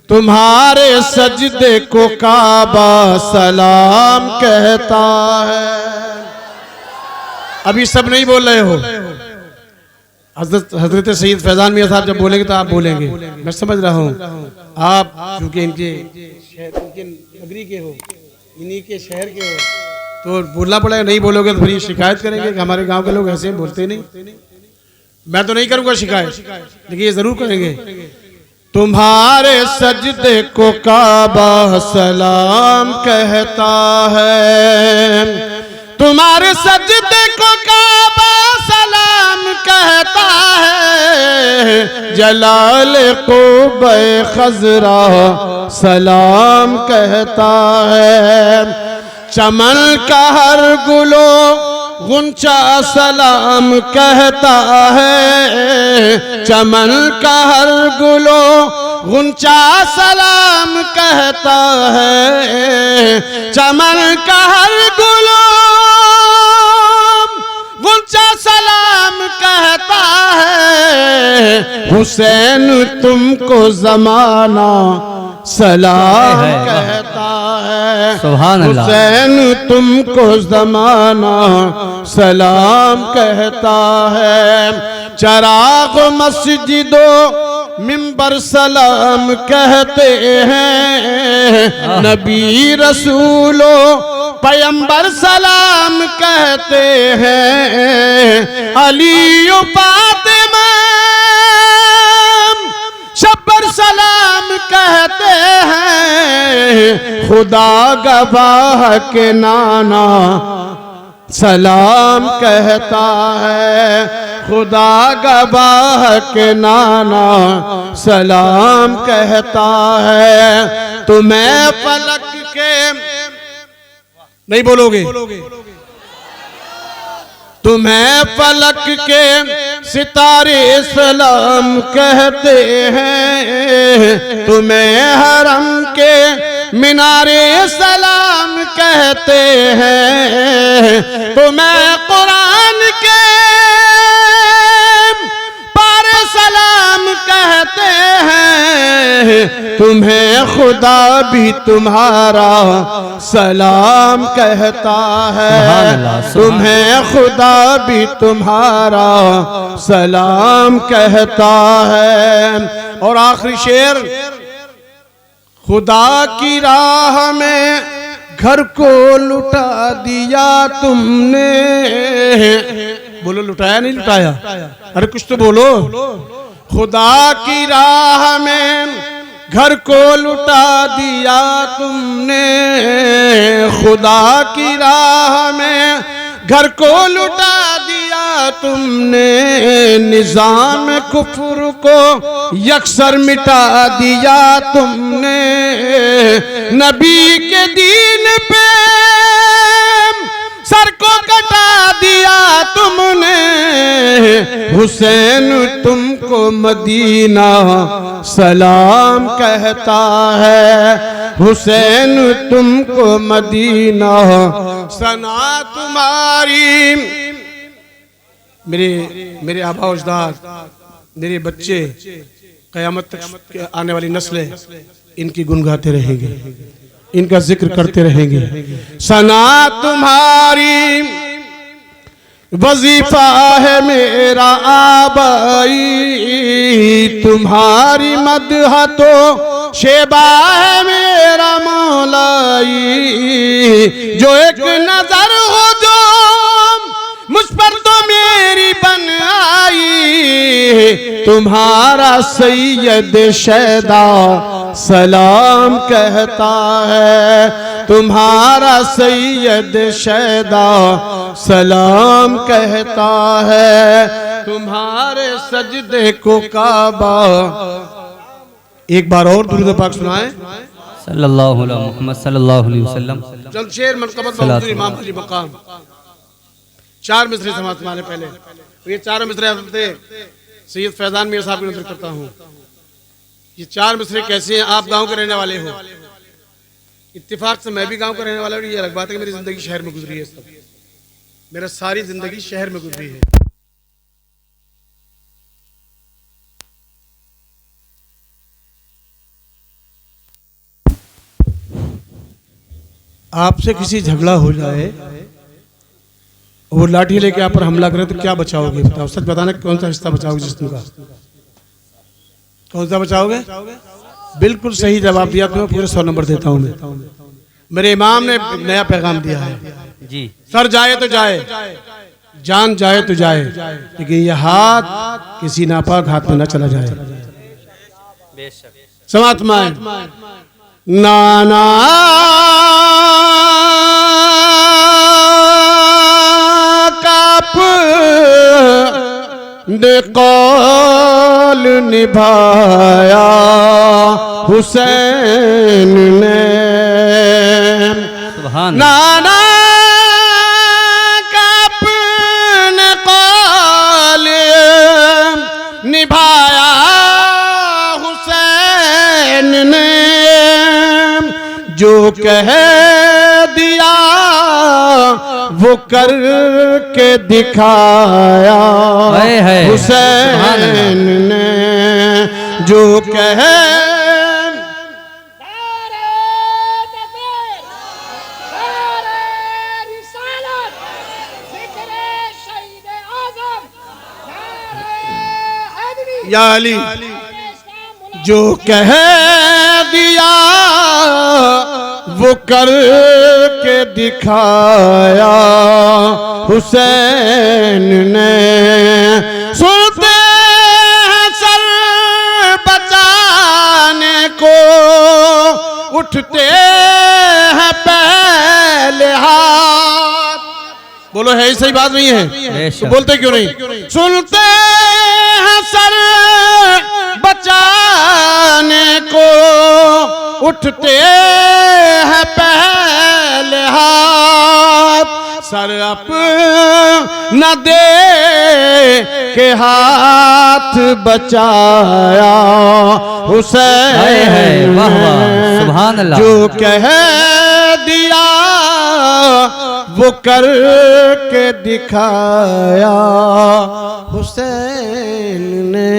तुम्हारे सजदे को काबा सलाम कहता है। अभी सब नहीं बोल रहे हो। हजरत सैयद फैजान मियां साहब जब बोलेंगे तो आप बोलेंगे, मैं समझ रहा हूँ। आप क्योंकि इनके नगरी के हो, इन्हीं के शहर के हो, तो बोलना पड़ेगा। नहीं बोलोगे तो फिर ये शिकायत करेंगे कि हमारे गांव के लोग ऐसे बोलते नहीं। मैं तो नहीं करूंगा शिकायत, लेकिन ये जरूर करेंगे। तुम्हारे सजदे को काबा सलाम कहता है, तुम्हारे सजदे को काबा सलाम कहता है, जलाल क़ुबा खज़रा सलाम कहता है, चमन का हर गुलो गुंचा सलाम कहता है, चमन का हर गुलो गुंचा सलाम कहता है, चमन का हर गुलो गुंचा सलाम कहता है, हुसैन तुमको जमाना सलाम कहता है, सुभान अल्लाह। हुसैन तुमको जमाना सलाम कहता है, चराग मस्जिदों मिंबर सलाम कहते हैं, नबी रसूलों पैगंबर सलाम कहते हैं, अली फातिमा शब्बर सलाम कहते हैं, खुदा गवाह के नाना सलाम कहता है, खुदा गवाह के नाना सलाम कहता है। तुम्हें फलक के नहीं बोलोगे, तुम्हें फलक के सितारे सलाम कहते हैं, तुम्हें हरम के मीनारे सलाम कहते हैं, तुम्हें कुरान के पारे सलाम कहते हैं, तुम्हें खुदा भी तुम्हारा सलाम कहता है, तुम्हें खुदा भी तुम्हारा सलाम कहता है। और आखिरी शेर, खुदा की राह में घर को लुटा दिया तुमने, बोलो लुटाया नहीं लुटाया, अरे कुछ तो बोलो। खुदा की राह में घर को लुटा दिया तुमने, खुदा की राह में घर को लुटा दिया तुमने, निजाम कुफ्र को यकसर मिटा दिया तुमने, नबी के दीन पे सर को कटा दिया तुमने, हुसैन तुमको मदीना सलाम कहता है, हुसैन तुमको मदीना सना तुम्हारी। मेरे आबा अजदाद, मेरे बच्चे, क़यामत तक आने वाली नस्लें इनकी गुनगाते रहेंगे, इनका जिक्र करते रहेंगे। सना तुम्हारी वजीफा है मेरा आबाई, तुम्हारी मदह तो शेबा है मेरा मौलाई, जो एक नजर हो जो मुझ पर तो मेरी बन आई, तुम्हारा सैयद शैदा सलाम कहता है, तुम्हारा सैयद शैदा सलाम कहता है, तुम्हारे सजदे को काबा। एक बार और दुरूद पाक सुनाएं सल्लल्लाहु अलैहि मुहम्मद सल्लल्लाहु अलैहि वसल्लम। जमशेर मनक़बत मौजूद इमाम अली मकाम। चार मिसरे समाप्त माने पहले, ये चार मिसरे सैयद फैजान मियां साहब की नजर करता हूँ। ये चार मिसरे कैसे हैं? आप गांव के रहने वाले हो, इत्तेफाक से मैं भी गांव का रहने वाला हूँ। ये अलग बात है कि मेरी जिंदगी शहर में गुजरी है, सब मेरा सारी जिंदगी शहर में गुजरी है। आपसे किसी झगड़ा हो जाए, वो लाठी लेके आप पर हमला करे, तो क्या बचाओगे? बताओ, सच बताना, कौन सा हिस्सा बचाओगे जिस्म का? कौन सा बचाओगे? बिल्कुल सही जवाब दिया, तुम्हें पूरे 100 नंबर देता हूँ मैं। मेरे इमाम ने नया पैगाम दिया है जी। सर जाए तो जाए, जान जाए तो जाए, लेकिन ये हाथ किसी नापाक हाथ में न चला जाए। समात माए नाना काप ने कौल निभाया हुसैन ने, सुभान नाना काप ने कौल निभाया हुसैन ने, जो कह दिया वो कर के दिखाया हुसैन ने, जो कह या अली, जो कह दिया वो कर के दिखाया हुसैन ने, सुनते हैं सर बचाने को, उठते हैं पहले हाथ। बोलो है सही बात नहीं है तो बोलते क्यों नहीं? सुनते हैं सर बचाने को, उठते हैं पहले हाथ, सर अपना दे के हाथ बचाया हुसैन ने, सुभान अल्लाह, जो कह दिया वो कर के दिखाया हुसैन ने।